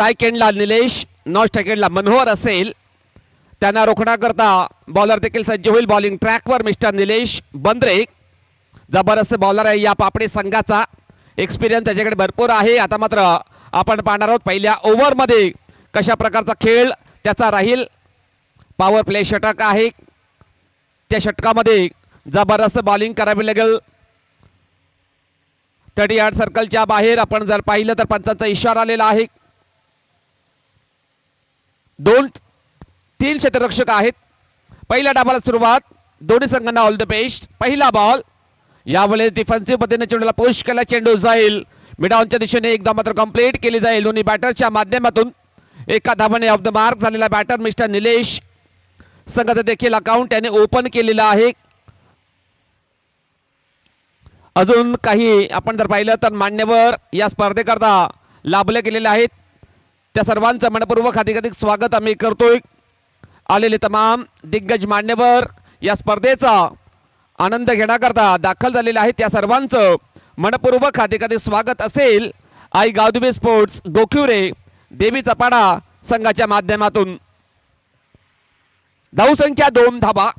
Strike एंडला Nilesh, non strike एंडला मनोहर असेल. त्यांना रोखण्याकरता बॉलर देखील सज्ज होईल. बॉलिंग ट्रॅकवर मिस्टर निलेश बंद्रे. जबरदस्त बॉलर आहे या पापडी संघाचा. एक्सपिरियन्स त्याच्याकडे भरपूर आहे. आता मात्र आपण पाहणार आहोत पहिल्या ओव्हरमध्ये कशा प्रकारचा खेळ त्याचा राहील. पॉवर प्ले षटक आहे. त्या षटकामध्ये जबरदस्त बॉलिंग करावी लागेल. 30 यार्ड सर्कलच्या बाहेर आपण जर पाहिलं तर पंचांचा इशारा आलेला आहे. 2-3 क्षेत्ररक्षक आहेत. पहिल्या डावाला सुरुवात. दोन्ही संघांना ऑल द बेस्ट. पहिला बॉल. यावेळेस डिफेन्सिव्ह पद्धतीने चेंडूला पुश केला. चेंडू जाईल मिडऑनच्या दिशेने. एकदा मात्र कंप्लीट केली जाईल दोन्ही बॅटरच्या माध्यमातून. एका धावाने ऑफ द मार्क झालेला बॅटर मिस्टर निलेश. संघाचं देखील अकाउंट त्याने ओपन केलेलं आहे. अजून काही आपण जर पाहिलं तर मान्यवर या स्पर्धेकरता लाभले गेलेले आहेत. त्या सर्वांचं मनपूर्वक अधिकाधिक स्वागत आम्ही करतोय. आलेले तमाम दिग्गज मान्यवर या स्पर्धेचा आनंद घेण्याकरता दाखल झालेले आहेत. त्या सर्वांचं मनपूर्वक अधिकाधिक स्वागत असेल. आई गावदेवी स्पोर्ट्स गोखिवरे देवी चपाडा संघाच्या माध्यमातून. धावसंख्या 2 धावा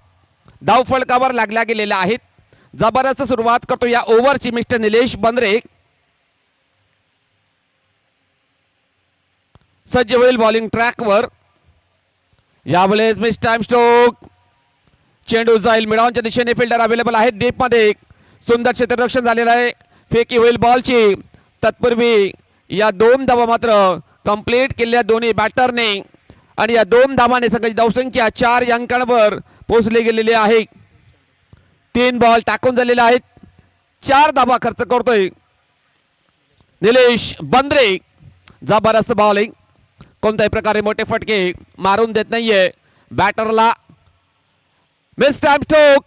धाव फलकावर लागल्या गेलेल्या आहेत. जबरदस्त सुरुवात करतो या ओव्हरची मिस्टर निलेश बंद्रे. सज्ज होईल बॉलिंग ट्रॅकवर. यावेळेस मिस टाइम स्ट्रोक. चेंडू जाईल मिडऑनच्या दिशेने. फिल्डर अवेलेबल आहेत डीप मध्ये. सुंदर क्षेत्ररक्षण झालेलं आहे. फेकी होईल बॉलची. तत्पूर्वी या 2 धावा मात्र कंप्लीट केलेल्या दोन्ही बॅटरने. आणि या 2 धावाने संघाची धावसंख्या 4 अंकांवर पोहोचली गेलेली आहे. 3 बॉल टाकून झालेले आहेत. 4 धावा खर्च करतोय निलेश बंद्रे. जबरदस्त बॉलिंग. कोणत्याही प्रकारे मोठे फटके मारून देत नाहीये बॅटरला. Miss time stroke.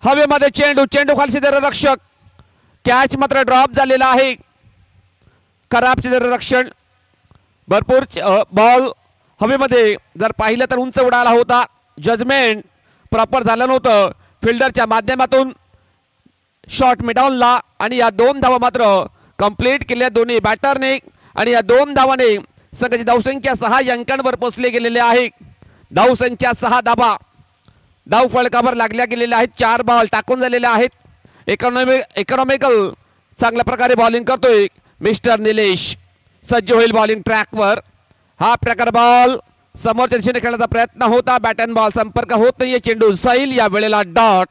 हवेमध्ये चेंडू. चेंडू खाली क्षेत्ररक्षक. कॅच मात्र ड्रॉप झालेला आहे. खराब क्षेत्ररक्षण. भरपूर बॉल हवेमध्ये जर पाहिलं तर उंच उडाला होता. जजमेंट प्रॉपर झालं नव्हतं फिल्डरच्या माध्यमातून. शॉट मिडॉनला. आणि या 2 धावा मात्र कंप्लीट केल्या दोन्ही बॅटरने. आणि या 2 धावाने संघाची धावसंख्या 6 अंकांवर पोहोचली गेलेली आहे. धावसंख्या 6 धावा धाव फलकावर लागल्या गेलेल्या आहेत. 4 बॉल टाकून झालेले आहेत. इकॉनॉमिकल चांगल्या प्रकारे बॉलिंग करतोय मिस्टर निलेश. सज्ज होईल बॉलिंग ट्रॅकवर. हा प्रकार बॉल समोरच्या दिशेने खेळण्याचा प्रयत्न होता. बॅट अँड बॉल संपर्क होत नाहीये. चेंडू जाईल या वेळेला डॉट.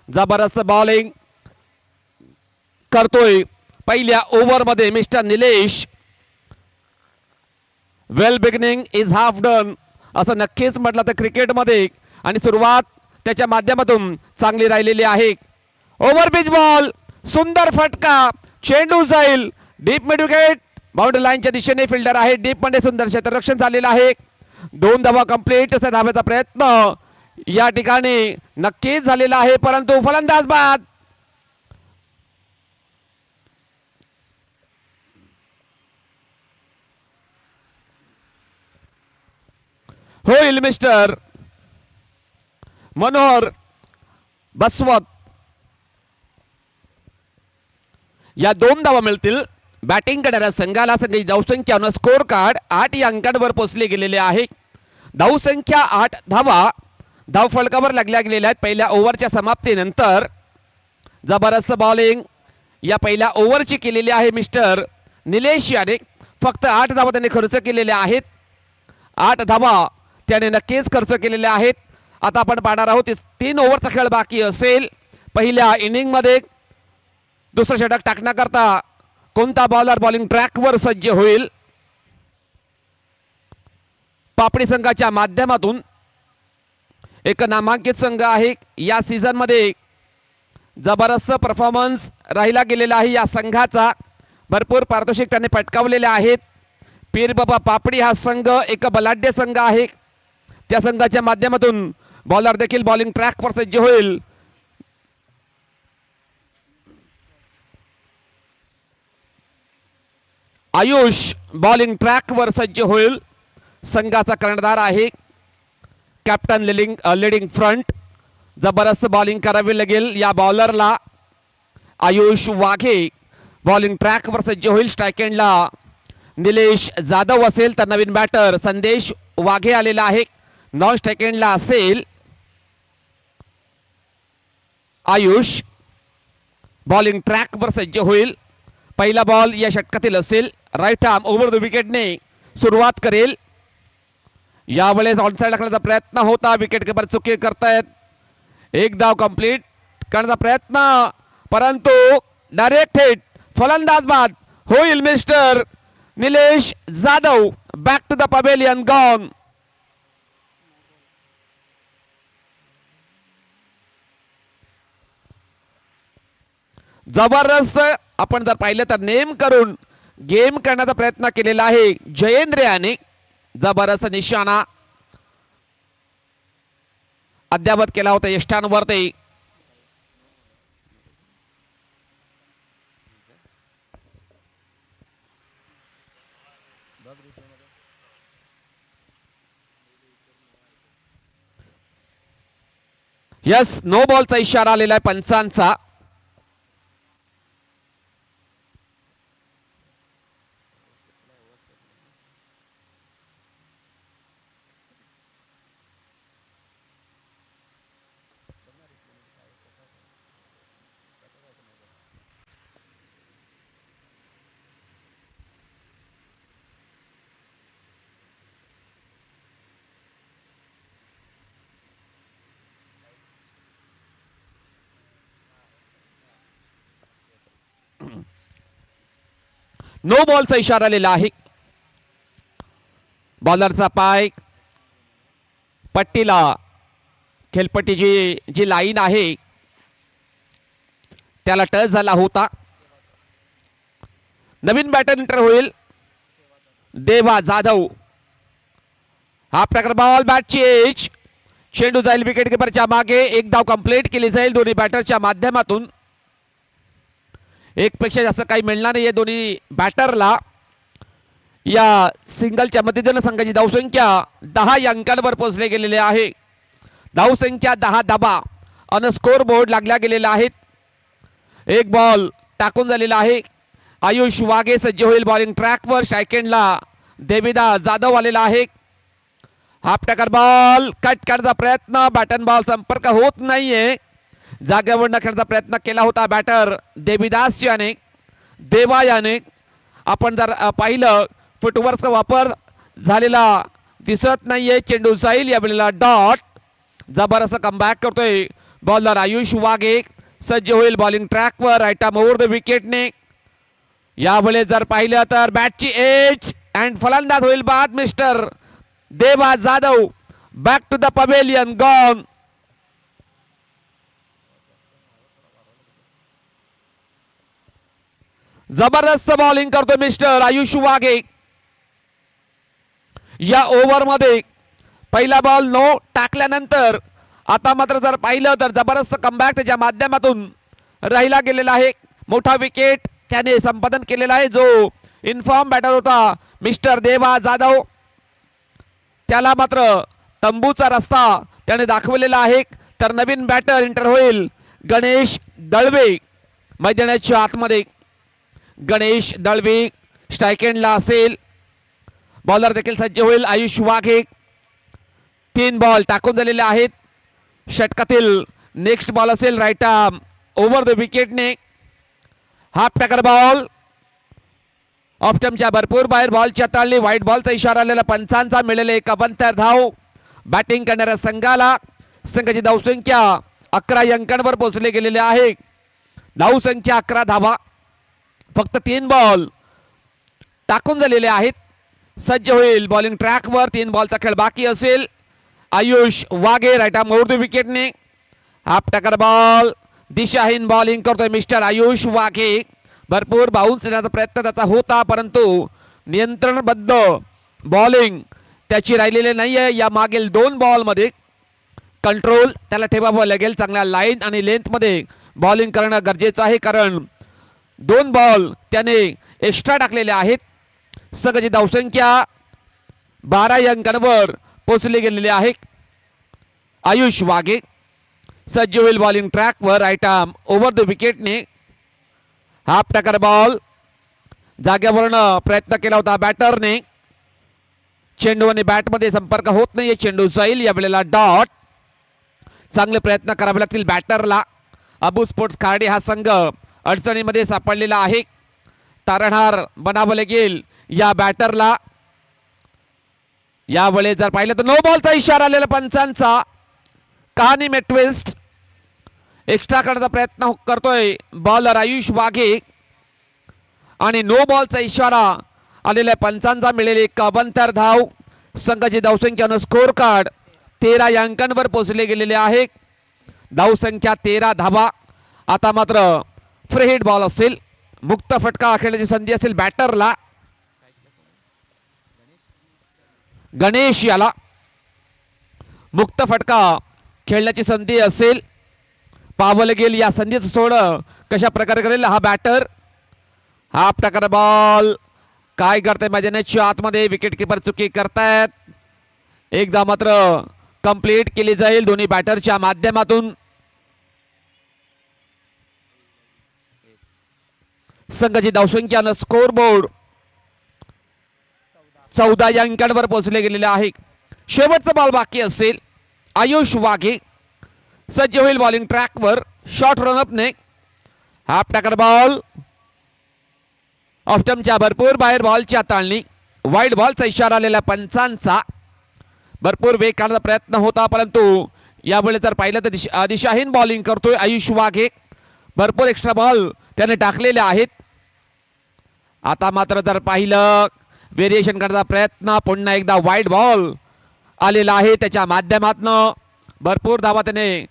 जबरदस्त बॉलिंग करतोय पहिल्या ओव्हरमध्ये mister Nilesh. Well beginning is half done असं नक्कीच म्हटलं तर क्रिकेटमध्ये. आणि सुरुवात त्याच्या माध्यमातून चांगली राहिलेली आहे. Over pitch ball. सुंदर फटका. चेंडू जाईल डीप मिड विकेट. बाउंड्री लाईनच्या दिशेने. फिल्डर आहे डीप मध्ये. सुंदर क्षेत्ररक्षण झालेलं आहे. 2 धावा कंप्लीट असा धाब्याचा प्रयत्न या ठिकाणी नक्कीच झालेला आहे. परंतु फलंदाज बाद. होईल मिस्टर मनोहर बसवत. या 2 धावा मिळतील बॅटिंग करणाऱ्या संघाला. संघाची धावसंख्या स्कोर कार्ड 8 अंकांवर पोहोचले गेलेले आहे. धावसंख्या 8 धावा धाव फलकावर लागल्या गेलेल्या आहेत. पहिल्या ओव्हरच्या समाप्तीनंतर जबरदस्त बॉलिंग या पहिल्या ओव्हरची केलेली आहे मिस्टर निलेश याने. फक्त 8 धावा त्यांनी खर्च केलेल्या आहेत. 8 धावा त्याने नक्कीच खर्च केलेल्या आहेत. आता आपण पाहणार आहोत 3 ओव्हरचा खेळ बाकी असेल. पहिल्या इनिंगमध्ये दुसरं षटक टाकण्याकरता कोणता बॉलर बॉलिंग ट्रॅकवर सज्ज होईल. पापडी संघाच्या माध्यमातून एक नामांकित संघ आहे. या सीझन मध्ये जबरदस्त परफॉर्मन्स राहिला गेलेला आहे या संघाचा. भरपूर पारितोषिक त्यांनी पटकावलेले आहेत. पीर बाबा पापडी हा संघ एक बलाढ्य संघ आहे. त्या संघाच्या माध्यमातून बॉलर देखील बॉलिंग ट्रॅकवर सज्ज होईल. आयुष बॉलिंग ट्रॅकवर सज्ज होईल. संघाचा कर्णधार आहे. Captain leading front. जबरदस्त बॉलिंग करावी लागेल या बॉलरला. आयुष वाघे बॉलिंग ट्रॅकवर सज्ज होईल. स्ट्राइक एंडला निलेश जाधव असेल तर नवीन बॅटर संदेश वाघे आलेला आहे. नॉन स्ट्रायकेंडला असेल आयुष. बॉलिंग ट्रॅकवर सज्ज होईल. पहिला बॉल या षटकातील असेल. राईट आर्म ओव्हर द विकेटने सुरुवात करेल. यावेळेस ऑनसाइड टाकण्याचा प्रयत्न होता. विकेट किपर चुकी करतायत. एक धाव कंप्लीट करण्याचा प्रयत्न परंतु डायरेक्ट हिट. फलंदाज बाद होईल mister Nilesh Jadhav. Back to the pavilion gone. जबरदस्त आपण जर पाहिलं तर नेम करून गेम करण्याचा प्रयत्न केलेला आहे जयेंद्र याने. जबरदस्त निशाणा अद्यावत केला होता यष्टांवरती. यस नो बॉलचा इशारा आलेला आहे पंचांचा. नो बॉलचा इशारा आलेला आहे. बॉलरचा पाय पट्टीला खेळपट्टीची जी लाईन आहे त्याला टच झाला होता. नवीन बॅटर एंटर होईल देवा जाधव. हा प्रकार बॉल बॅटची एज. चेंडू जाईल विकेट किपरच्या मागे. एक धाव कंप्लीट केली जाईल दोन्ही बॅटरच्या माध्यमातून. एक पेक्षा जास्त काही मिळणार नाहीये दोन्ही बॅटरला. या सिंगलच्या मध्यजन संघाची धावसंख्या 10 या अंकांवर पोहोचले गेलेले आहे. धावसंख्या 10 धाबा अन स्कोर बोर्ड लागल्या गेलेला आहेत. एक बॉल टाकून झालेला आहे. आयुष वाघे सज्ज होईल बॉलिंग ट्रॅकवर. स्ट्रायकेंडला देविदा जाधव आलेला आहे. हाफ टॅकर बॉल कट करण्याचा प्रयत्न. बॅटन बॉल संपर्क होत नाहीये. जागेवर खेळण्याचा प्रयत्न केला होता बॅटर देविदास याने देवा याने. आपण जर पाहिलं फुटवर्कचा वापर झालेला दिसत नाहीये. चेंडू जाईल यावेळेला डॉट. जबरदस्त कमबॅक करतोय बॉलर आयुष वाघे. सज्ज होईल बॉलिंग ट्रॅकवर. राईट आर्म ओव्हर द विकेटने. यावेळेस जर पाहिलं तर बॅटची एज अँड फलंदाज होईल बाद mister Deva Jadhav. Back to the pavilion gone. जबरदस्त बॉलिंग करतो मिस्टर आयुष वाघे. या ओव्हर मध्ये पहिला बॉल नो टाकल्यानंतर आता मात्र जर पाहिलं तर जबरदस्त कमबॅक त्याच्या माध्यमातून राहिला गेलेला आहे. मोठा विकेट त्याने संपादन केलेला आहे. जो इन्फॉर्म बॅटर होता मिस्टर देवा जाधव त्याला मात्र तंबूचा रस्ता त्याने दाखवलेला आहे. तर नवीन बॅटर एंटर होईल गणेश दळवे मैदानाच्या आतमध्ये. गणेश दळवी स्ट्रायकेंडला असेल. बॉलर देखील सज्ज होईल आयुष वाघे. 3 बॉल टाकून झालेले आहेत. षटकातील नेक्स्ट बॉल असेल राईट आर्म ओव्हर द विकेटने. हाफ टॅकर बॉल ऑफ स्टंपच्या भरपूर बाहेर. बॉलच्या तळली. व्हाईट बॉलचा इशारा आलेला पंचांचा. मिळाले 51 धाव बॅटिंग करणाऱ्या संघाला. संघाची धावसंख्या 11 अंकांवर पोहोचले गेलेले आहे. धावसंख्या 11 धावा. फक्त 3 बॉल टाकून झालेले आहेत. सज्ज होईल बॉलिंग ट्रॅकवर. 3 बॉलचा खेळ बाकी असेल. Ayush Waghe right arm over the विकेटने. हाफ टॅकर बॉल दिशाहीन बॉलिंग करतोय मिस्टर आयुष वाघे. भरपूर बाउन्स देण्याचा प्रयत्न त्याचा होता परंतु नियंत्रणबद्ध बॉलिंग त्याची राहिलेली नाहीये. या मागील 2 बॉलमध्ये कंट्रोल त्याला ठेवावं लागेल. चांगल्या लाईन आणि लेंथ मध्ये बॉलिंग करणं गरजेचं आहे कारण 2 बॉल त्याने एक्स्ट्रा टाकलेले आहेत. संघाची धावसंख्या 12 अंकांवर पोहोचली गेलेली आहे. आयुष वाघे सज्ज होईल बॉलिंग ट्रॅकवर. राईट आर्म ओव्हर द विकेटने. हाफ टॅकर बॉल जाग्यावरनं प्रयत्न केला होता बॅटरने, चेंडू आणि बॅटमध्ये संपर्क होत नाहीये, चेंडू जाईल यावेळेला डॉट. चांगले प्रयत्न करावे लागतील बॅटरला. अबू स्पोर्ट्स खार्डी हा संघ अडचणीमध्ये सापडलेला आहे, तारणहार बनावं लागेल या बॅटरला. यावेळी जर पाहिलं तर नो बॉलचा इशारा आलेला पंचांचा. कहाणी में ट्विस्ट. एक्स्ट्रा करण्याचा प्रयत्न करतोय बॉलर आयुष वाघे आणि नो बॉलचा इशारा आलेल्या पंचांचा. मिळेल एक अवंतर धाव. संघाची धावसंख्या स्कोर कार्ड 13 या अंकांवर पोहोचले गेलेले आहे. धावसंख्या 13 धावा. आता मात्र फ्री हिट बॉल असेल, मुक्त फटका खेळण्याची संधी असेल बॅटरला. गणेश याला मुक्त फटका खेळण्याची संधी असेल. पावलं गेल या संधीचं सोड कशा प्रकारे करेल हा बॅटर. हा प्रकार बॉल काय करताय मैदानाच्या आतमध्ये. विकेट किपर चुकी करतायत. एकदा मात्र कंप्लीट केली जाईल दोन्ही बॅटरच्या माध्यमातून. संघाची धावसंख्या स्कोर बोर्ड 14 या अंकांवर पोहोचले गेलेले आहे. शेवटचा बॉल बाकी असेल. आयुष वाघे सज्ज होईल बॉलिंग ट्रॅकवर. शॉर्ट रनअपने हा प्रकार बॉल ऑफ्टमच्या भरपूर बाहेर. बॉलच्या ताळणी वाईड बॉलचा इशारा आलेला पंचांचा. भरपूर वेग काढण्याचा प्रयत्न होता, परंतु यावेळी जर पाहिलं तर दिशाहीन बॉलिंग करतोय आयुष वाघे. भरपूर एक्स्ट्रा बॉल त्याने टाकलेले आहेत. आता मात्र जर पाहिलं व्हेरिएशन करण्याचा प्रयत्न, पुन्हा एकदा वाईड बॉल आलेला आहे त्याच्या माध्यमातून. भरपूर धावा त्याने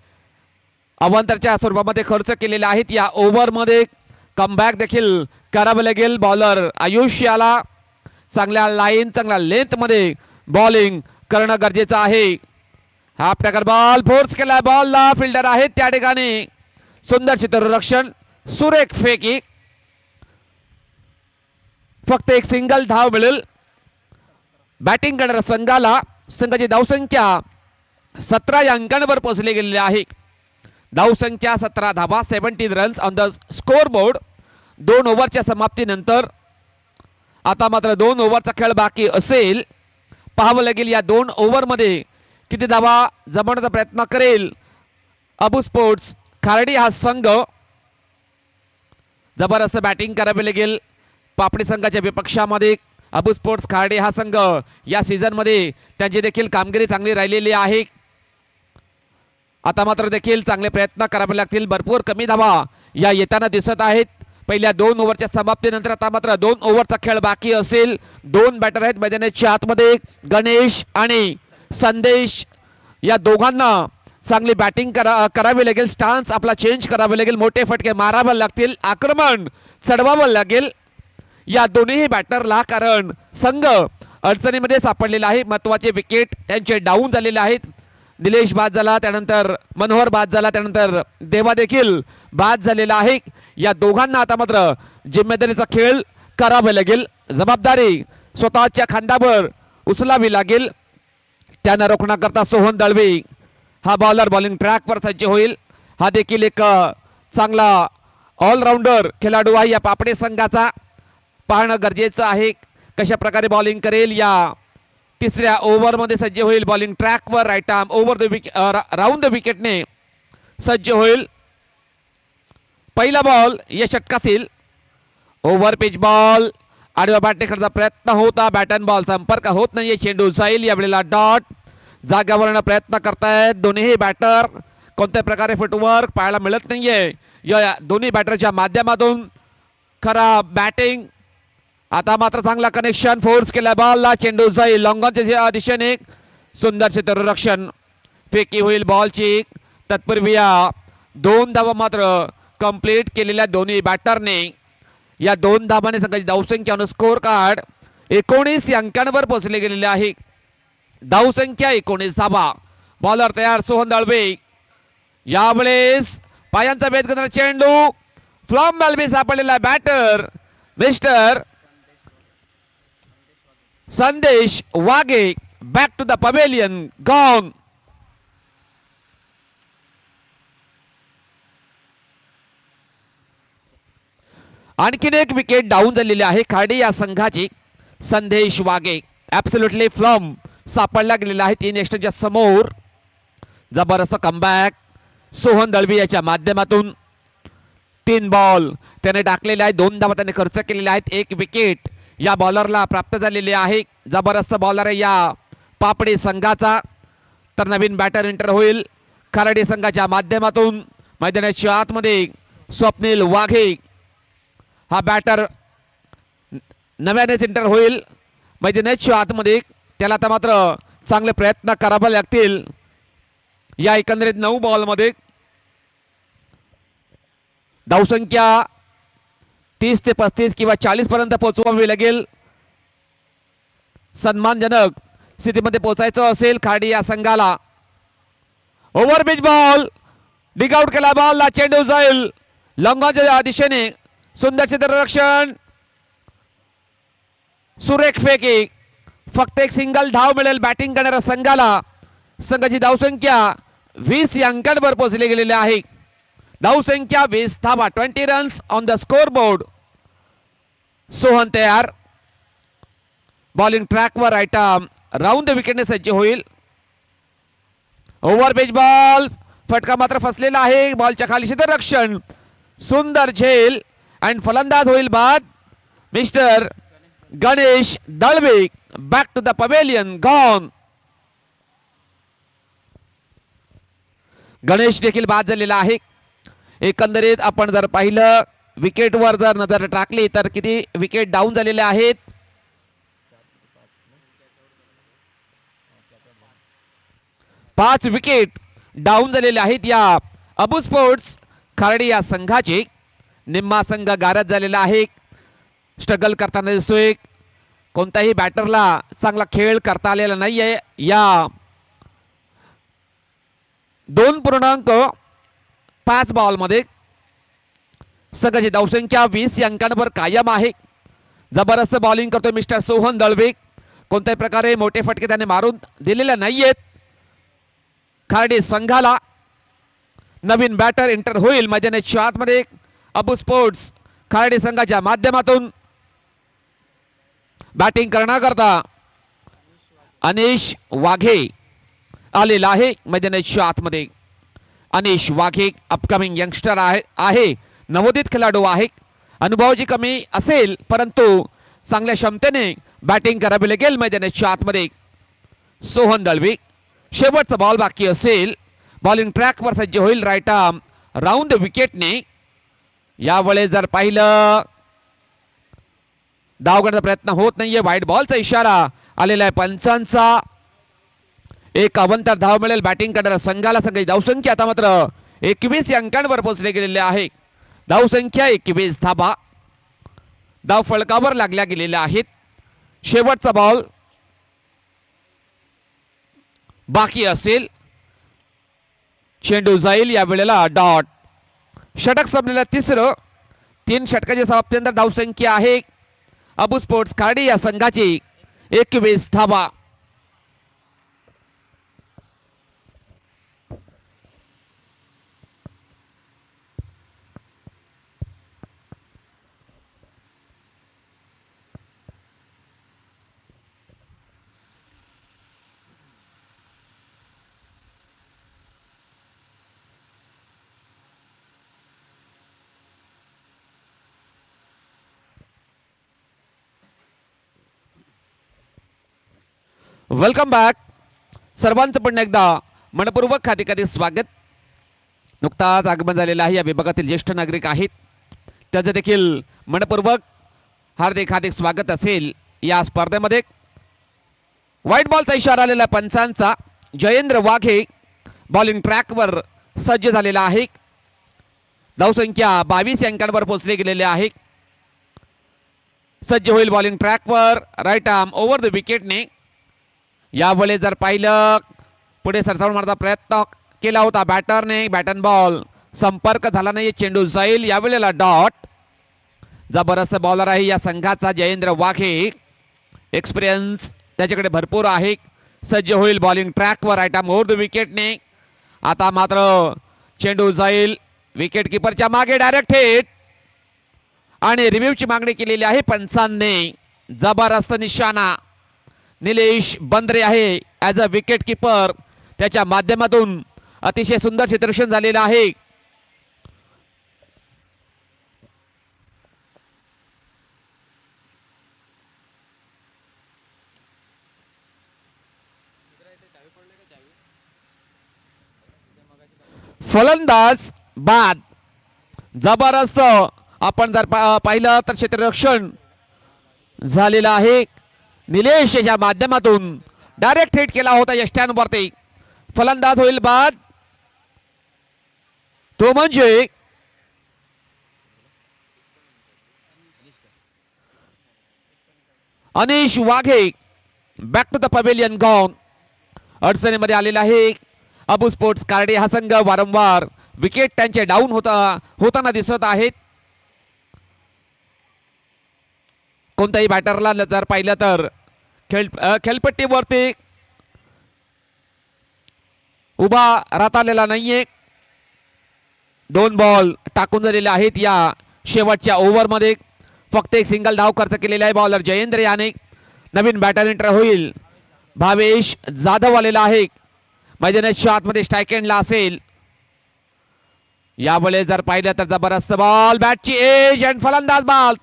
अवांतरच्या स्वरूपामध्ये खर्च केलेल्या आहेत. या ओव्हरमध्ये कमबॅक देखील करावं लागेल बॉलर आयुष याला. चांगल्या लाईन चांगल्या लेंथमध्ये बॉलिंग करणं गरजेचं आहे. हा प्रकार बॉल फोर्स केला बॉलला. फिल्डर आहेत त्या ठिकाणी. सुंदर क्षेत्ररक्षण, सुरेख फेकी. फक्त एक सिंगल धाव मिळेल बॅटिंग करणाऱ्या संघाला. संघाची धावसंख्या 17 या अंकांवर पोहोचले गेलेले आहे. धावसंख्या 17 धावा, 17 runs on the score board. 2 ओव्हरच्या समाप्तीनंतर आता मात्र 2 ओव्हरचा खेळ बाकी असेल. पाहावं लागेल या 2 ओव्हरमध्ये किती धावा जमवण्याचा प्रयत्न करेल अबू स्पोर्ट्स खार्डी हा संघ. जबरदस्त बॅटिंग करावी लागेल पापडी संघाच्या विपक्षामध्ये. अबू स्पोर्ट्स खार्डी हा संघ या सीझनमध्ये त्यांची देखील कामगिरी चांगली राहिलेली आहे. आता मात्र देखील चांगले प्रयत्न करावे लागतील. भरपूर कमी धावा या येताना दिसत आहेत पहिल्या 2 ओव्हरच्या समाप्तीनंतर. आता मात्र 2 ओव्हरचा खेळ बाकी असेल. 2 बॅटर आहेत मैदानाच्या आतमध्ये, गणेश आणि संदेश. या दोघांना चांगली बॅटिंग करावी लागेल. स्टान्स आपला चेंज करावे लागेल. मोठे फटके मारावे लागतील. आक्रमण चढवावं लागेल या दोन्ही बॅटरला, कारण संघ अडचणीमध्ये सापडलेला आहे. महत्वाचे विकेट त्यांचे डाऊन झालेले आहेत. निलेश बाद झाला, त्यानंतर मनोहर बाद झाला, त्यानंतर देवा देखील बाद झालेला आहे. या दोघांना आता मात्र जिम्मेदारीचा खेळ करावे लागेल. जबाबदारी स्वतःच्या खांद्यावर उचलावी लागेल. त्यांना रोखण्याकरता सोहन दळवी हा बॉलर बॉलिंग ट्रॅकवर सज्ज होईल. हा देखील एक चांगला ऑलराऊंडर खेळाडू आहे या पापडी संघाचा. पाहणं गरजेचं आहे कशा प्रकारे बॉलिंग करेल. या तिसऱ्या ओव्हरमध्ये सज्ज होईल बॉलिंग ट्रॅकवर. Right arm over the wicket, round the विकेटने सज्ज होईल. पहिला बॉल या षटकातील ओव्हर पिच बॉल. आडव्या बॅटने करण्याचा प्रयत्न होता, बॅट अँड बॉल संपर्क होत नाहीये. चेंडू जाईल यावेळेला डॉट. जाग्यावरनं प्रयत्न करतायत दोन्ही बॅटर. कोणत्या प्रकारे फुटवर्क पाहायला मिळत नाहीये या दोन्ही बॅटरच्या माध्यमातून. खरा बॅटिंग. आता मात्र चांगला कनेक्शन, फोर्स केला बॉलला. चेंडू जाईल लॉंगॉनच्या दिशेने. सुंदर क्षेत्ररक्षण, फेकी होईल बॉलची. तत्पूर्वी 2 धावा मात्र कंप्लीट केलेल्या दोन्ही बॅटरने. या 2 धावाने संघाची धावसंख्या स्कोर कार्ड 19 या अंकांवर पोहोचले गेलेले आहे. धावसंख्या 19 धावा. बॉलर तयार सोहन दळवे. यावेळेस पायांचा भेद करणारा चेंडू फ्लॉम बॉल सापडलेला batter mister Sandesh Wage. Back to the pavilion gone. आणखीन एक विकेट डाऊन झालेली आहे खार्डी या संघाची. संदेश वाघे ॲब्सोल्युटली फ्लॉम सापडला गेलेला आहे 3 एक्स्ट्राच्या समोर. जबरदस्त कमबॅक सोहन दळवी याच्या माध्यमातून. 3 बॉल त्याने टाकलेले आहेत, 2 धावा त्याने खर्च केलेले आहेत. 1 विकेट या बॉलरला प्राप्त झालेली आहे. जबरदस्त बॉलर आहे या पापडी संघाचा. तर नवीन बॅटर एंटर होईल खार्डी संघाच्या माध्यमातून. मैदानाच्या आतमध्ये स्वप्नील वाघे हा बॅटर नव्यानेच एंटर होईल मैदानाच्या आतमध्ये. त्याला आता मात्र चांगले प्रयत्न करावे लागतील. या एकंदरीत 9 बॉलमध्ये धावसंख्या 30 ते 35 किंवा 40 पर्यंत पोहोचवावी लागेल. सन्मानजनक स्थितीमध्ये पोहोचायचं असेल खार्डी या संघाला. ओव्हरपिच बॉल डिगआउट केला बॉलला. चेंडू जाईल लॉंगॉनच्या दिशेने. सुंदर क्षेत्ररक्षण, सुरेख फेकी. फक्त एक सिंगल धाव मिळेल बॅटिंग करणाऱ्या संघाला. संघाची धावसंख्या 20 या अंकांवर पोहोचली गेलेली आहे. धावसंख्या 20 धावा, 20 runs on the score board. Sohan तयार. बॉलिंग ट्रॅकवर राईट आर्म राऊंड द विकेटने सज्ज होईल. ओव्हरपिच बॉल फटका मात्र फसलेला आहे. बॉलच्या खाली क्षेत्ररक्षण, सुंदर झेल अँड फलंदाज होईल बाद. Mister Ganesh Dalvi back to the pavilion gone. Ganesh देखील बाद झालेला आहे. एकंदरीत आपण जर पाहिलं विकेटवर जर नजर टाकली तर किती विकेट डाऊन झालेले आहेत. 5 विकेट डाऊन झालेले आहेत या अबू स्पोर्ट्स खार्डी या संघाचे. निम्मा संघ गारद झालेला आहे, स्ट्रगल करताना दिसतोय. कोणत्याही बॅटरला चांगला खेळ करता आलेला नाहीये. या 2.5 बॉलमध्ये संघाची धावसंख्या 20 या अंकांवर कायम आहे. जबरदस्त बॉलिंग करतोय मिस्टर सोहन दळवी. कोणत्याही प्रकारे मोठे फटके त्याने मारून दिलेले नाहीयेत. खार्डी संघाला नवीन बॅटर एंटर होईल मैदानाच्या आतमध्ये. अबू स्पोर्ट्स खार्डी संघाच्या माध्यमातून बॅटिंग करण्याकरता अनिश वाघे आलेला आहे मैदानाच्या आतमध्ये. अनिश वाघे अपकमिंग यंगस्टर आहे, नवोदित खेळाडू आहे. अनुभवाची कमी असेल परंतु चांगल्या क्षमतेने बॅटिंग करावी लागेल मैदानाच्या आतमध्ये. सोहन दळवी शेवटचा बॉल बाकी असेल. बॉलिंग ट्रॅकवर सज्ज होईल राईट आर्म राऊंड विकेटने. यावेळेस जर पाहिलं धाव करण्याचा प्रयत्न होत नाहीये. व्हाईट बॉलचा इशारा आलेला आहे पंचांचा. 51 धाव मिळेल बॅटिंग करणाऱ्या संघाला. संघाची धावसंख्या आता मात्र 21 या अंकांवर पोहोचले गेलेले आहे. धावसंख्या 21 धाबा. धाव फलकावर लागल्या गेलेल्या आहेत. शेवटचा बॉल बाकी असेल. चेंडू जाईल या वेळेला डॉट. षटक संपलेला 3रं. 3 षटकाच्या समाप्तीनंतर धावसंख्या आहे अबू स्पोर्ट्स खार्डी या संघाची 21 धावा. Welcome back. सर्वांचं पुन्हा एकदा मनपूर्वक हार्दिक स्वागत. नुकताच आगमन झालेला आहे या विभागातील ज्येष्ठ नागरिक आहेत, त्याचं देखील मनपूर्वक हार्दिक स्वागत असेल या स्पर्धेमध्ये. व्हाईट बॉलचा इशारा आलेला पंचांचा. जयेंद्र वाघे बॉलिंग ट्रॅकवर सज्ज झालेला आहे. धावसंख्या 22 अंकांवर पोहोचले गेलेले आहे. सज्ज होईल बॉलिंग ट्रॅकवर राईट आर्म ओव्हर द विकेटने. यावेळेस जर पाहिलं पुढे सरसावून मारण्याचा प्रयत्न केला होता बॅटरने. बॅटन बॉल संपर्क झाला नाही. चेंडू जाईल यावेळेला डॉट. जबरदस्त बॉलर आहे या संघाचा जयेंद्र वाघे. एक्सपिरियन्स त्याच्याकडे भरपूर आहे. सज्ज होईल बॉलिंग ट्रॅकवर राईट आर्म ओव्हर द विकेटने. आता मात्र चेंडू जाईल विकेट किपरच्या मागे डायरेक्ट हिट आणि रिव्ह्यूची मागणी केलेली आहे पंचांनी. जबरदस्त निशाणा निलेश बंद्रे आहे ॲज अ विकेट किपर. त्याच्या माध्यमातून अतिशय सुंदर क्षेत्ररक्षण झालेलं आहे. फलंदाज बाद. जबरदस्त आपण जर पाहिलं तर क्षेत्ररक्षण झालेलं आहे. निलेश याच्या माध्यमातून डायरेक्ट हिट केला होता यष्ट्यांवरती. फलंदाज होईल बाद. तो म्हणजे Anish Waghe. Back to the pavilion gone. अडचणीमध्ये आलेला आहे अबू स्पोर्ट्स कार्डे हा संघ. वारंवार विकेट त्यांचे डाऊन होताना दिसत आहेत. कोणत्याही बॅटरला जर पाहिलं तर खेळपट्टीवरती उभा राहता आलेला नाहीये. 2 बॉल टाकून झालेले आहेत या शेवटच्या ओव्हरमध्ये. फक्त एक सिंगल धाव खर्च केलेला आहे बॉलर जयेंद्र याने. नवीन बॅटर एंटर होईल भावेश जाधव आलेला आहे. मैदानाच्या आतमध्ये स्ट्राईक एंडला असेल. यावेळेस जर पाहिलं तर जबरदस्त बॉल बॅटची एज अँड फलंदाज बॉल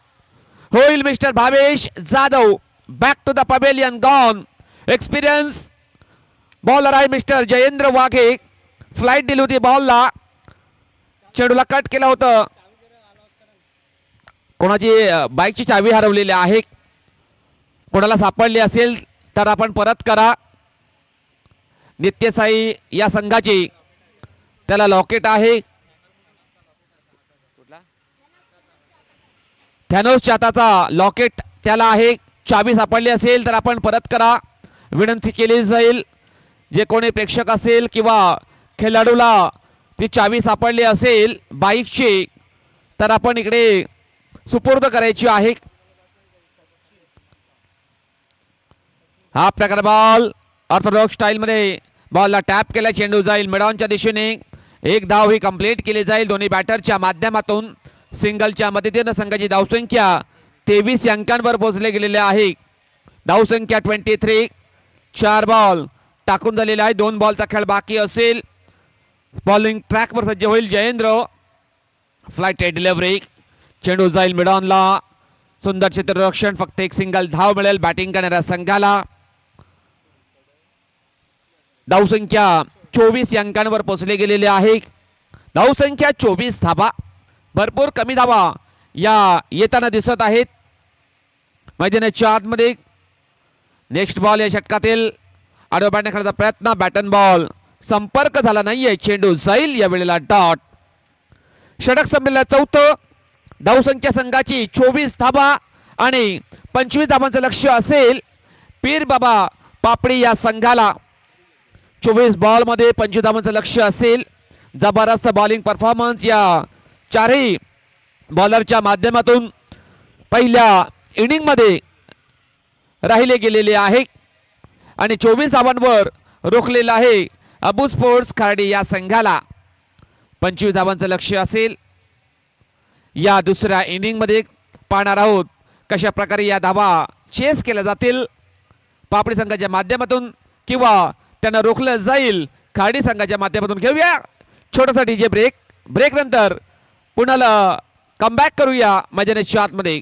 होईल mister Bhavesh Jadhav. Back to the pavilion gone. Experience bowler आहे मिस्टर जयेंद्र वाघे. फ्लाइट दिली होती बॉलला. चेंडूला कट केलं होतं. कोणाची बाईकची चावी हरवलेली आहे. कोणाला सापडली असेल तर आपण परत करा. नित्यसाई या संघाची त्याला लॉकेट आहे. थॅनोसच्या हाताचा लॉकेट त्याला आहे. चावी सापडली असेल तर आपण परत करा विनंती केली जाईल. जे कोणी प्रेक्षक असेल किंवा खेळाडूला ती चावी सापडली असेल बाईकची तर आपण इकडे सुपूर्द करायची आहे. हा प्रकार बॉल ऑर्थोडॉक्स स्टाईलमध्ये बॉलला टॅप केला. चेंडू जाईल मिडॉनच्या दिशेने. एक धाव ही कंप्लीट केली जाईल दोन्ही बॅटरच्या माध्यमातून. सिंगलच्या मदतीने संघाची धावसंख्या 23 अंकांवर पोहोचले गेलेले आहे. धावसंख्या 23. 4 बॉल टाकून झालेला आहे. 2 बॉलचा खेळ बाकी असेल. बॉलिंग ट्रॅकवर सज्ज होईल जयेंद्र. Flight delivery. चेंडू जाईल मिडॉनला. सुंदर क्षेत्ररक्षण. फक्त एक सिंगल धाव मिळेल बॅटिंग करणाऱ्या संघाला. धावसंख्या 24 अंकांवर पोहोचले गेलेले आहे. धावसंख्या 24 धावा. भरपूर कमी धावा या येताना दिसत आहेत मैदानाच्या आतमध्ये. नेक्स्ट बॉल या षटकातील आडव्या बॅटने खेळण्याचा प्रयत्न. बॅटन बॉल संपर्क झाला नाहीये. चेंडू जाईल या वेळेला डॉट. षटक संपलेला चौथं. धावसंख्या संघाची 24 धावा आणि 25 धावांचं लक्ष असेल पीर बाबा पापडी या संघाला. 24 बॉल मध्ये 25 धावांचं लक्ष असेल. जबरदस्त बॉलिंग परफॉर्मन्स या चारही बॉलरच्या माध्यमातून पहिल्या इनिंग मध्ये राहिले गेलेले आहे आणि 24 धावांवर रोखलेला आहे अबू स्पोर्ट्स खार्डी या संघाला. 25 धावांचं लक्ष असेल. या दुसऱ्या इनिंग मध्ये पाहणार आहोत कशा प्रकारे या धावा चेस केल्या जातील पापडी संघाच्या माध्यमातून किंवा त्यांना रोखलं जाईल खार्डी संघाच्या माध्यमातून. घेऊया छोटासा डीजे ब्रेक. ब्रेक नंतर पुन्हा कमबॅक करूया मैदानाच्या आतमध्ये.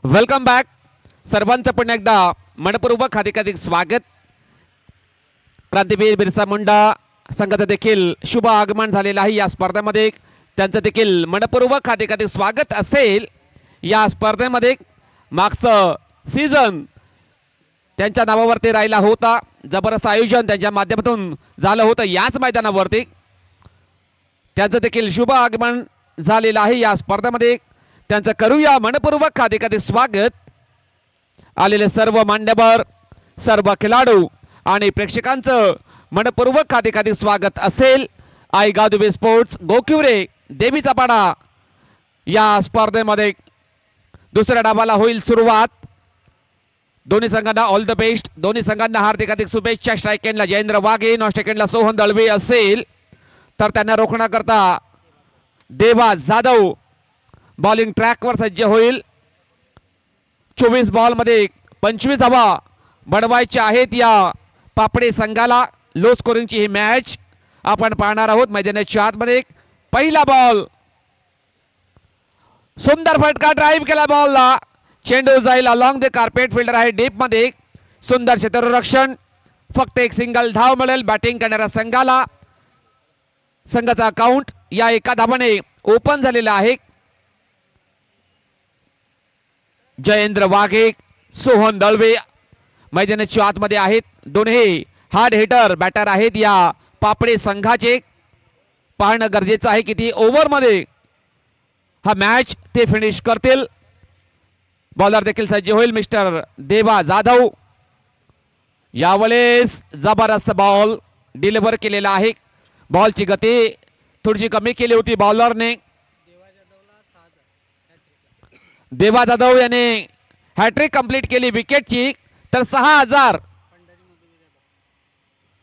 Welcome back. सर्वांचं पुन्हा एकदा मनपूर्वक हार्दिक स्वागत. क्रांतीवीर बिरसा मुंडा संघाचं देखील शुभ आगमन झालेलं आहे या स्पर्धेमध्ये. त्यांचं देखील मनपूर्वक हार्दिक स्वागत असेल. या स्पर्धेमध्ये मागचं सीझन त्यांच्या नावावरती राहिला होता. जबरदस्त आयोजन त्यांच्या माध्यमातून झालं होतं याच मैदानावरती. त्यांचं देखील शुभ आगमन झालेलं आहे या स्पर्धेमध्ये. त्यांचं करूया मनपूर्वक हार्दिक स्वागत. आलेले सर्व मान्यवर, सर्व खेळाडू आणि प्रेक्षकांचं मनपूर्वक हार्दिक स्वागत असेल. आई गादुबे स्पोर्ट्स गोकिवरे देवीचा पाडा या स्पर्धेमध्ये दुसऱ्या डावाला होईल सुरुवात. दोन्ही संघांना ऑल द बेस्ट. दोन्ही संघांना हार्दिक शुभेच्छा. स्ट्राईक एंडला जयेंद्र वाघे, नॉन स्ट्राईक एंडला सोहन दळवे असेल तर त्यांना रोखण्याकरता देवा जाधव बॉलिंग ट्रॅकवर सज्ज होईल. 24 बॉलमध्ये 25 धावा बनवायच्या आहेत या पापडे संघाला. लो स्कोरिंगची ही मॅच आपण पाहणार आहोत. मैदानाच्या आतमध्ये पहिला बॉल, सुंदर फटका, ड्राईव्ह केला बॉलला. चेंडू जाईल अलॉंग द कार्पेट. फिल्डर आहे डीप मध्ये. सुंदर क्षेत्ररक्षण. फक्त एक सिंगल धाव मिळेल बॅटिंग करणाऱ्या संघाला. संघाचा अकाउंट या एका धावाने ओपन झालेला आहे. जयेंद्र वाघे, सोहन दळवे मैदानाच्या आतमध्ये आहेत. दोन्ही हार्ड हिटर बॅटर आहेत या पापडे संघाचे. पाहणं गरजेचं आहे किती ओव्हरमध्ये हा मॅच ते फिनिश करतील. बॉलर देखील सज्ज होईल मिस्टर देवा जाधव. यावेळेस जबरदस्त बॉल डिलिव्हर केलेला आहे. बॉलची गती थोडीशी कमी केली होती बॉलरने. देवा जाधव याने हॅट्रिक कंप्लीट केली विकेटची. तर 6,000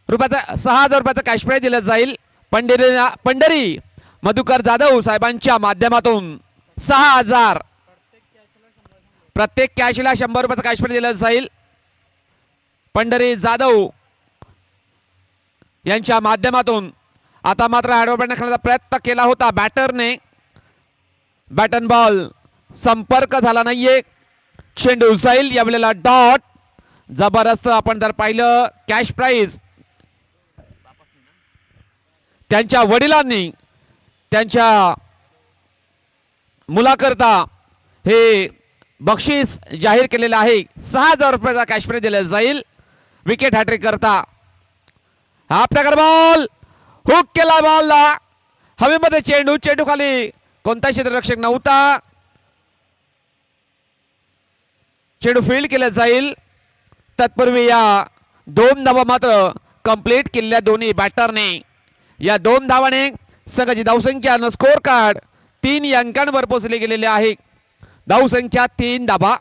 रुपयाचं कॅश प्राइज दिलं जाईल पंढरी मधुकर जाधव साहेबांच्या माध्यमातून. 6,000 प्रत्येक कॅशला 100 रुपयाचं कॅश प्राइज दिलं जाईल. पंढरी जाधव यांच्या माध्यमातून. आता मात्र ॲडव्हान्स खेळण्याचा प्रयत्न केला होता बॅटरने. बॅटन बॉल संपर्क झाला नाहीये. चेंडू जाईल यावेळेला डॉट. जबरदस्त आपण जर पाहिलं कॅश प्राइज त्यांच्या वडिलांनी त्यांच्या मुलाकरता हे बक्षीस जाहीर केलेलं आहे. 6,000 रुपयाचा कॅश प्राइज दिला जाईल विकेट हॅट्रिक करता. हा प्रकार बॉल हुक केला बॉलला हवेमध्ये. चेंडू खाली कोणता क्षेत्ररक्षक नव्हता. चेंडू फील्ड केला जाईल. तत्पूर्वी या 2 धावा मात्र कंप्लीट केलेल्या दोन्ही बॅटरने. या 2 धावाने संघाची धावसंख्या न स्कोर कार्ड 3 अंकांवर पोहोचले गेलेले आहे. धावसंख्या 3 धावा.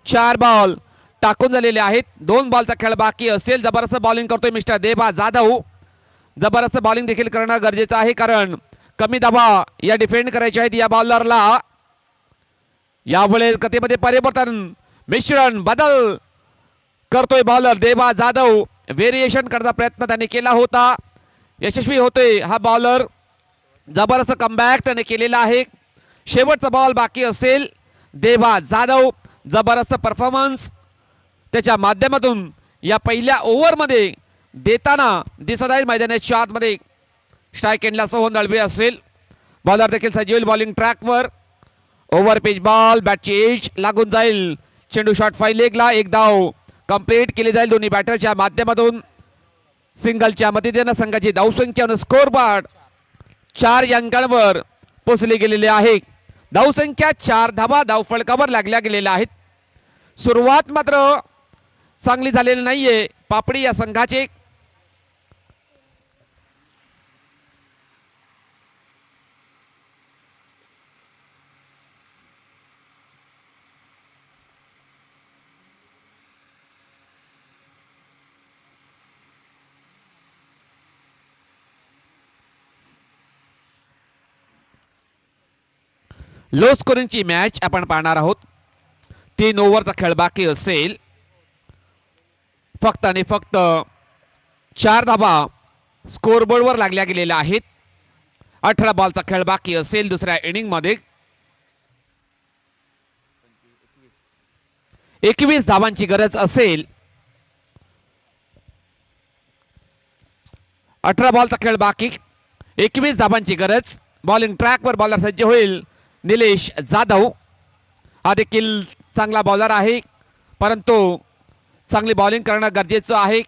4 बॉल टाकून झालेले आहेत. 2 बॉलचा खेळ बाकी असेल. जबरदस्त बॉलिंग करतोय मिस्टर देवा जाधव. जबरदस्त बॉलिंग देखील करणं गरजेचं आहे कारण कमी धावा या डिफेंड करायच्या आहेत या बॉलरला. यावेळेस गतीमध्ये परिवर्तन, मिश्रण, बदल करतोय बॉलर देवा जाधव. व्हेरिएशन करण्याचा प्रयत्न त्याने केला होता. यशस्वी होतोय हा बॉलर. जबरदस्त कमबॅक त्याने केलेला आहे. शेवटचा बॉल बाकी असेल. देवा जाधव जबरदस्त परफॉर्मन्स त्याच्या माध्यमातून या पहिल्या ओव्हरमध्ये देताना दिसत आहे. मैदानाच्या आतमध्ये स्ट्राईक एंडला सोहन दळवे असेल. बॉलर देखील सजीव बॉलिंग ट्रॅकवर. ओव्हर पिच बॉल, बॅटची एज लागून जाईल. चेंडू शॉट फाई लेगला. 1 धाव कंप्लीट केली जाईल दोन्ही बॅटरच्या माध्यमातून. सिंगलच्या मदतीने संघाची धावसंख्या स्कोर बोर्ड 4 अंकांवर पोहोचले गेलेले आहे. धावसंख्या 4 धावा धावफलकावर लागल्या गेलेल्या आहेत. सुरुवात मात्र चांगली झालेली नाहीये पापडी या संघाचे. लो स्कोरिंगची मॅच आपण पाहणार आहोत. 3 ओव्हरचा खेळ बाकी असेल. फक्त आणि फक्त 4 धावा स्कोरबोर्डवर लागल्या गेलेल्या आहेत. 18 बॉलचा खेळ बाकी असेल दुसऱ्या इनिंग मध्ये. 21 धावांची गरज असेल. 18 बॉलचा खेळ बाकी, 21 धावांची गरज. बॉलिंग ट्रॅकवर बॉलर सज्ज होईल निलेश जाधव. हा देखील चांगला बॉलर आहे, परंतु चांगली बॉलिंग करणं गरजेचं आहे,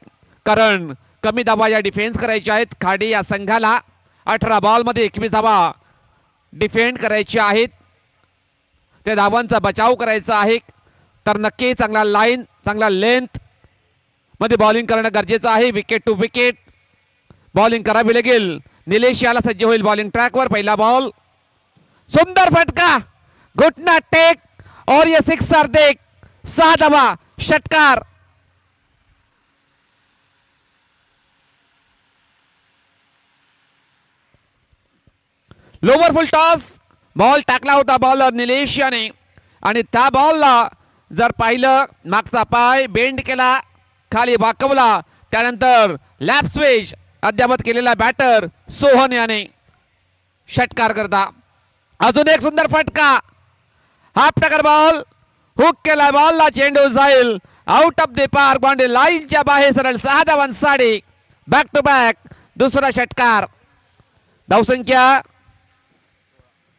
कारण कमी धावा या डिफेन्स करायच्या आहेत खाडी या संघाला. 18 बॉलमध्ये 21 धावा डिफेंड करायच्या आहेत, त्या धावांचा बचाव करायचा आहे. तर नक्की चांगला लाईन, चांगला लेंथ मध्ये बॉलिंग करणं गरजेचं आहे. विकेट टू विकेट बॉलिंग करावी लागेल. निलेश याला सज्ज होईल बॉलिंग ट्रॅकवर. पहिला बॉल, सुंदर फटका, घुटना टेक और ये सिक्सर देख. 6 धावा, षटकार. लोवर फुल टॉस बॉल टाकला होता बॉलर निलेश याने, आणि त्या बॉलला जर पाहिलं मागचा पाय बेंड केला, खाली वाकवला, त्यानंतर लॅप स्विच अद्यावत केलेला बॅटर सोहन याने षटकार करता. अजून एक सुंदर फटका, हाफ टकर बॉल, हुक केला बॉलला, चेंडू जाईल out of the park, boundary लाईनच्या बाहेर सरळ. 6 धावांसाठी बॅक टू बॅक दुसरा षटकार. धावसंख्या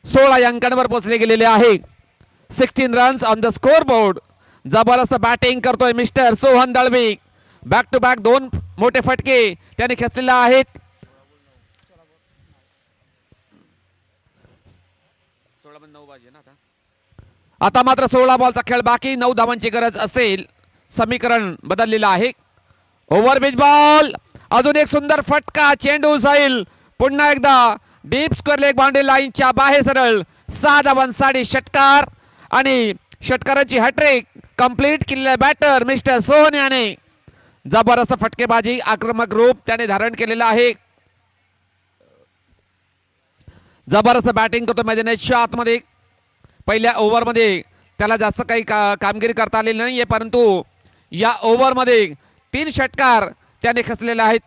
16 अंकांवर पोहोचले गेलेले आहे. 16 runs on the score board. जबरदस्त बॅटिंग करतोय mister Sohan Dalvi. Back to back 2 मोठे फटके त्याने खेचलेले आहेत. आता मात्र 16 बॉलचा खेळ बाकी, 9 धावांची गरज असेल. समीकरण बदललेलं आहे. ओव्हरपिच बॉल, अजून एक सुंदर फटका, चेंडू जाईल पुन्हा एकदा डीप स्क्वेअर लेग, बाउंड्री लाईनच्या बाहेर सरळ. 6 धावांसाठी षटकार, आणि षटकाराची हॅट्रिक कंप्लीट केलेला बॅटर मिस्टर सोहन याने. जबरदस्त फटकेबाजी, आक्रमक रूप त्याने धारण केलेलं आहे. जबरदस्त बॅटिंग करतो मैदानाच्या आतमध्ये. पहिल्या ओव्हरमध्ये त्याला जास्त काही कामगिरी करता आलेली नाहीये, परंतु या ओव्हरमध्ये 3 षटकार त्याने खेचलेले आहेत.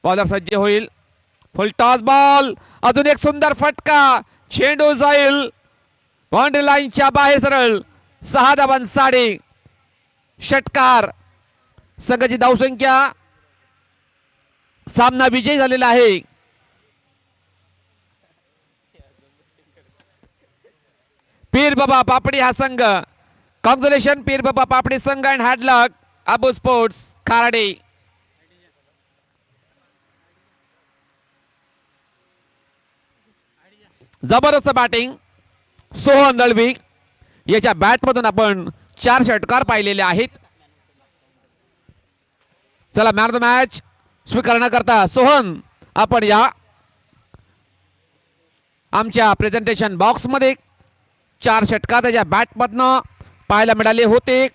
बॉलर सज्ज होईल. फुल टॉस बॉल, अजून एक सुंदर फटका, चेंडू जाईल बाउंड्री लाईनच्या बाहेर सरळ. 6 धावांसाठी षटकार. संघाची धावसंख्या, सामना विजयी झालेला आहे. पीर बाबा पापडी हा संघ. कॉंग्रॅच्युलेशन पीर बाबा पापडी संघ and hard luck Abu sports Kharade. जबरदस्त बॅटिंग सोहन दळवी याच्या बॅटमधून आपण 4 षटकार पाहिलेले आहेत. चला मॅन ऑफ द मॅच स्वीकारण्याकरता सोहन आपण या आमच्या प्रेझेंटेशन बॉक्स मध्ये 4 षटकार त्याच्या बॅटमधनं पाहायला मिळाले होते.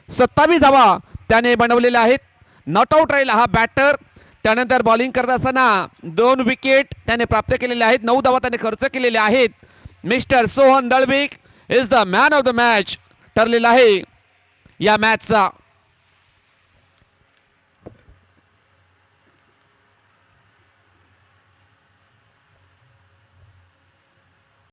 27 धावा त्याने बनवलेल्या आहेत. नॉट आउट राहिला हा बॅटर. त्यानंतर बॉलिंग करत असताना 2 विकेट त्याने प्राप्त केलेले आहेत. 9 धावा त्याने खर्च केलेले आहेत. Mister Sohan Dalvi is the man of the match ठरलेला आहे या मॅचचा.